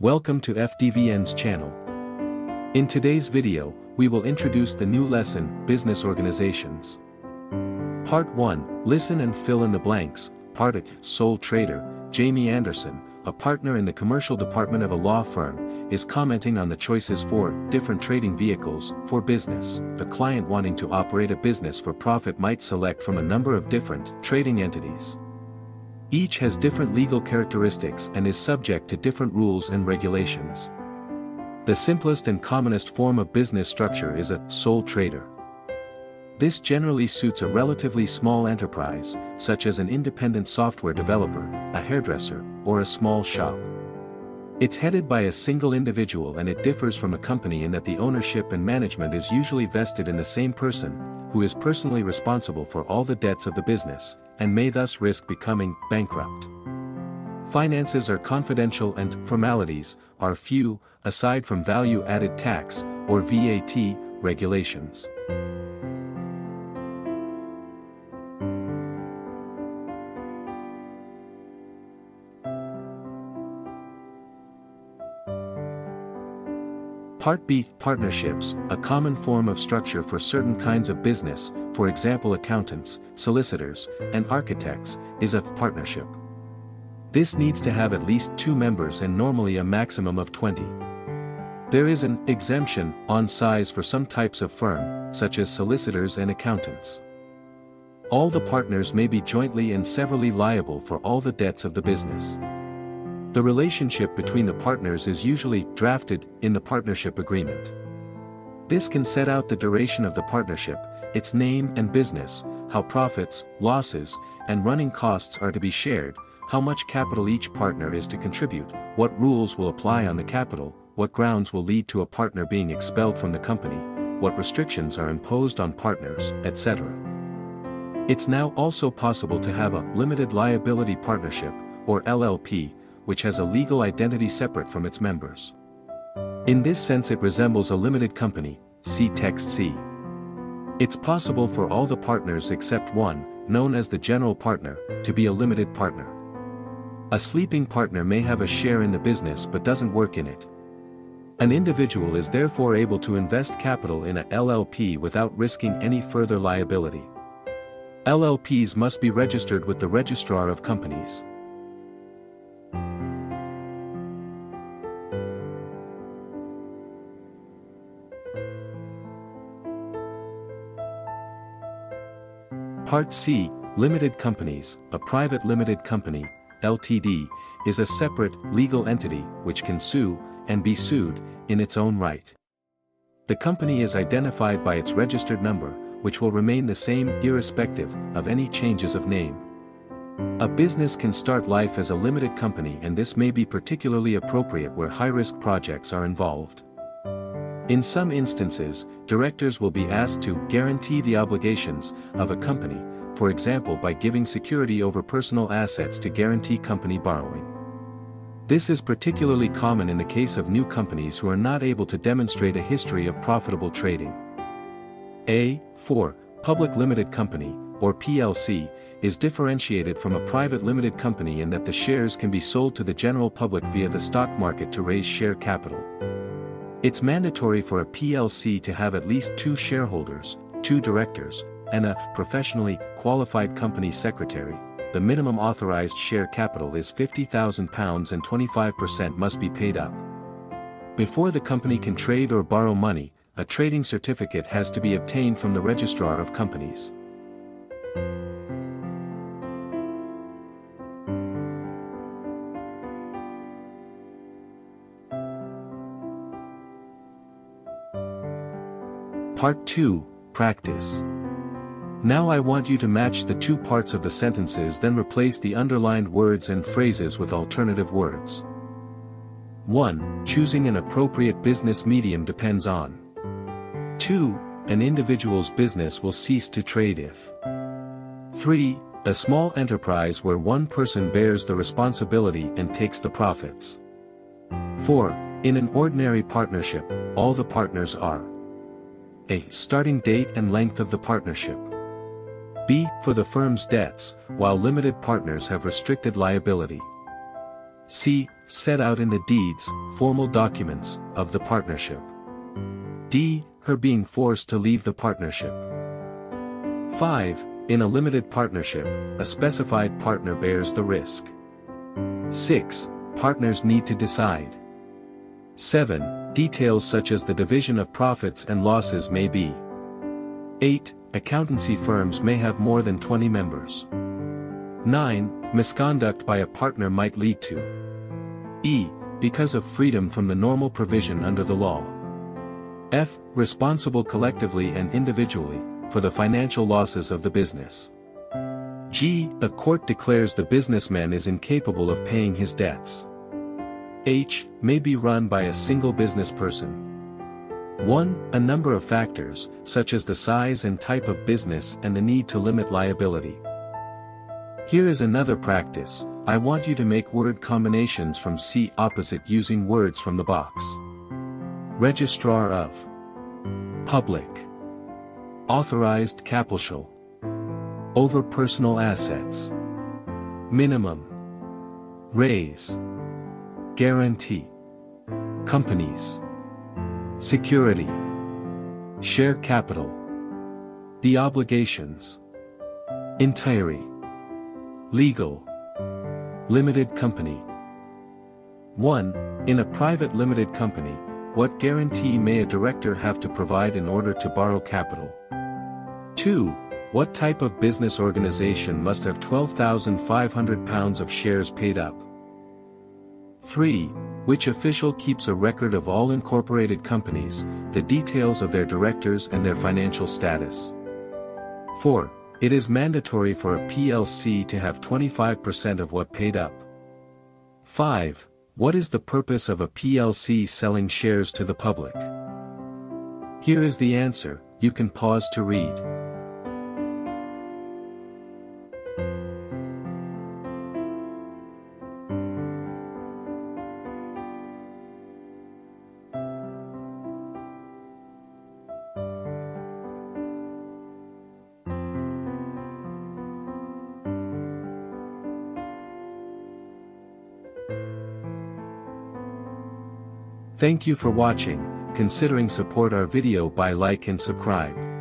Welcome to FDVN's channel. In today's video, we will introduce the new lesson, Business Organizations. Part 1, Listen and fill in the blanks. Part 1, Sole Trader. Jamie Anderson, a partner in the commercial department of a law firm, is commenting on the choices for different trading vehicles for business. A client wanting to operate a business for profit might select from a number of different trading entities. Each has different legal characteristics and is subject to different rules and regulations. The simplest and commonest form of business structure is a sole trader. This generally suits a relatively small enterprise, such as an independent software developer, a hairdresser, or a small shop. It's headed by a single individual, and it differs from a company in that the ownership and management is usually vested in the same person, who is personally responsible for all the debts of the business, and may thus risk becoming bankrupt. Finances are confidential and formalities are few, aside from value-added tax, or VAT, regulations. Part B, Partnerships, a common form of structure for certain kinds of business, for example accountants, solicitors, and architects, is a partnership. This needs to have at least 2 members and normally a maximum of 20. There is an exemption on size for some types of firm, such as solicitors and accountants. All the partners may be jointly and severally liable for all the debts of the business. The relationship between the partners is usually drafted in the partnership agreement. This can set out the duration of the partnership, its name and business, how profits, losses, and running costs are to be shared, how much capital each partner is to contribute, what rules will apply on the capital, what grounds will lead to a partner being expelled from the company, what restrictions are imposed on partners, etc. It's now also possible to have a limited liability partnership, or LLP, which has a legal identity separate from its members. In this sense it resembles a limited company, see text C. It's possible for all the partners except one, known as the general partner, to be a limited partner. A sleeping partner may have a share in the business but doesn't work in it. An individual is therefore able to invest capital in a LLP without risking any further liability. LLPs must be registered with the Registrar of Companies. Part C, Limited Companies. A private limited company, LTD, is a separate, legal entity, which can sue, and be sued, in its own right. The company is identified by its registered number, which will remain the same irrespective of any changes of name. A business can start life as a limited company, and this may be particularly appropriate where high-risk projects are involved. In some instances, directors will be asked to guarantee the obligations of a company, for example by giving security over personal assets to guarantee company borrowing. This is particularly common in the case of new companies who are not able to demonstrate a history of profitable trading. A. 4. Public Limited Company, or PLC, is differentiated from a private limited company in that the shares can be sold to the general public via the stock market to raise share capital. It's mandatory for a PLC to have at least 2 shareholders, 2 directors, and a professionally qualified company secretary. The minimum authorized share capital is £50,000 and 25% must be paid up. Before the company can trade or borrow money, a trading certificate has to be obtained from the Registrar of Companies. Part 2, Practice. Now I want you to match the 2 parts of the sentences, then replace the underlined words and phrases with alternative words. 1. Choosing an appropriate business medium depends on. 2. An individual's business will cease to trade if. 3. A small enterprise where one person bears the responsibility and takes the profits. 4. In an ordinary partnership, all the partners are. A. Starting date and length of the partnership. B. For the firm's debts, while limited partners have restricted liability. C. set out in the deeds, formal documents, of the partnership. D. Her being forced to leave the partnership. 5. In a limited partnership, a specified partner bears the risk. 6. Partners need to decide. 7. Details such as the division of profits and losses may be. 8. Accountancy firms may have more than 20 members. 9. Misconduct by a partner might lead to. E. Because of freedom from the normal provision under the law. F. Responsible collectively and individually, for the financial losses of the business. G. A court declares the businessman is incapable of paying his debts. H. May be run by a single business person. 1. A number of factors, such as the size and type of business and the need to limit liability. Here is another practice. I want you to make word combinations from C opposite using words from the box. Registrar of. Public. Authorized capital. Over personal assets. Minimum. Raise. Guarantee. Companies. Security. Share capital. The obligations. Entire. Legal. Limited company. 1. In a private limited company, what guarantee may a director have to provide in order to borrow capital? 2. What type of business organization must have £12,500 of shares paid up? 3. Which official keeps a record of all incorporated companies, the details of their directors and their financial status? 4. It is mandatory for a PLC to have 25% of what paid up. 5. What is the purpose of a PLC selling shares to the public? Here is the answer. You can pause to read. Thank you for watching. Considering support our video by like and subscribe.